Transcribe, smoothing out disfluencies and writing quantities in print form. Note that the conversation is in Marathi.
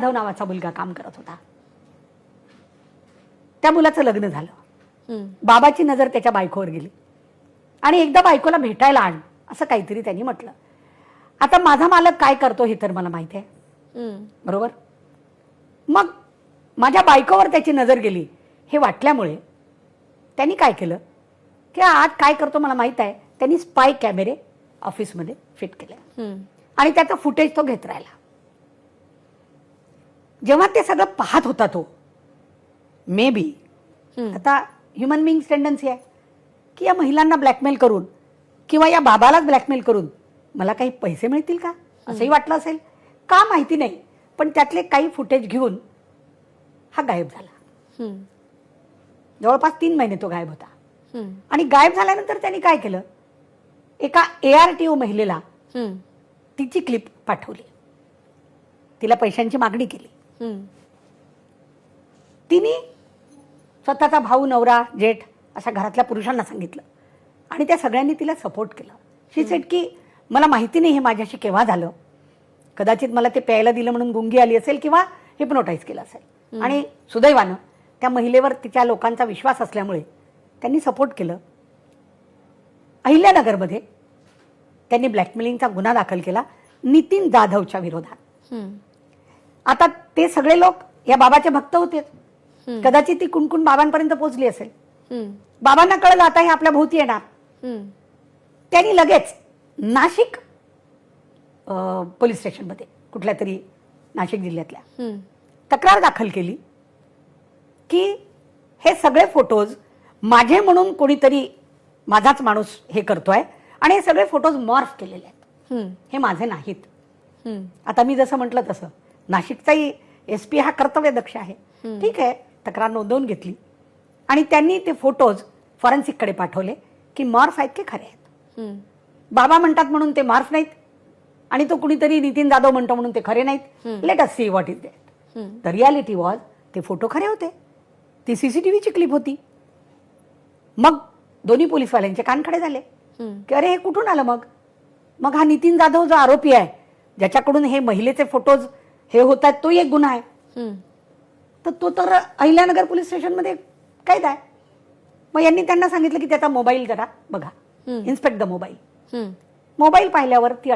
जाधव नावाचा मुलगा काम करत होता. त्या मुलाचं लग्न झालं. बाबाची नजर त्याच्या बायकोवर गेली आणि एकदा बायकोला भेटायला आण असं काहीतरी त्यांनी म्हटलं. आता माझा मालक काय करतो हे तर मला माहिती आहे, बरोबर. मग माझ्या बायकोवर त्याची नजर गेली हे वाटल्यामुळे त्यांनी काय केलं की आज काय करतो मला माहित आहे, त्यांनी स्पाय कॅमेरे ऑफिसमध्ये फिट केले आणि त्याचं फुटेज तो घेत राहिला. जेव्हा ते सगळं पाहत होता तो, मे बी आता ह्युमन बिंग टेंडन्सी आहे की या महिलांना ब्लॅकमेल करून किंवा या बाबालाच ब्लॅकमेल करून मला काही पैसे मिळतील का असंही वाटलं असेल का माहिती नाही. पण त्यातले काही फुटेज घेऊन हा गायब झाला. जवळपास 3 महिने तो गायब होता. आणि गायब झाल्यानंतर त्यांनी काय केलं, एका ARTO महिलेला तिची क्लिप पाठवली, तिला पैशांची मागणी केली. तिने स्वतःचा भाऊ, नवरा, जेठ अशा घरातल्या पुरुषांना सांगितलं आणि त्या सगळ्यांनी तिला सपोर्ट केलं. शी सेड की मला माहिती नाही हे माझ्याशी केव्हा झालं, कदाचित मला ते प्यायला दिलं म्हणून गुंगी आली असेल किंवा हिप्नोटाईज केलं असेल. आणि सुदैवानं त्या महिलेवर तिच्या लोकांचा विश्वास असल्यामुळे त्यांनी सपोर्ट केलं. अहिल्यानगरमध्ये त्यांनी ब्लॅकमेलिंगचा गुन्हा दाखल केला नितीन जाधवच्या विरोधात. आता ते सगळे लोक या बाबाचे भक्त होते, कदाचित ती कुणकुण बाबांपर्यंत पोहोचली असेल. बाबांना कळलं आता हे आपल्या भोवती येणार. त्यांनी लगेच नाशिक पोलीस स्टेशनमध्ये कुठल्या तरी नाशिक जिल्ह्यातल्या तक्रार दाखल केली की हे सगळे फोटोज माझे म्हणून कोणीतरी माझाच माणूस हे करतोय आणि हे सगळे फोटोज मॉर्फ केलेले आहेत, हे माझे नाहीत. आता मी जसं म्हटलं तसं नाशिकचाही SP हा कर्तव्यदक्ष आहे. ठीक आहे, तक्रार नोंदवून घेतली आणि त्यांनी ते फोटोज फॉरेन्सिककडे पाठवले की मॉर्फ आहेत की खरे आहेत. बाबा म्हणतात म्हणून ते मॉर्फ नाहीत आणि तो कुणीतरी नितीन जाधव म्हणतो म्हणून ते खरे नाहीत. Let us see what is that. The reality was ते फोटो खरे होते, ती CCTVची क्लिप होती. मग दोन्ही पोलीसवाल्यांचे कान खडे झाले की अरे हे कुठून आलं. मग हा नितीन जाधव जो आरोपी आहे ज्याच्याकडून हे महिलेचे फोटोज हे होत आहेत तोही एक गुन्हा आहे. तर तो तर अहिल्यानगर पोलीस स्टेशनमध्ये कैद आहे. मग यांनी त्यांना सांगितलं की त्याचा मोबाईल जरा बघा, इन्स्पेक्ट द मोबाईल. मोबाईल पाहिल्यावर ती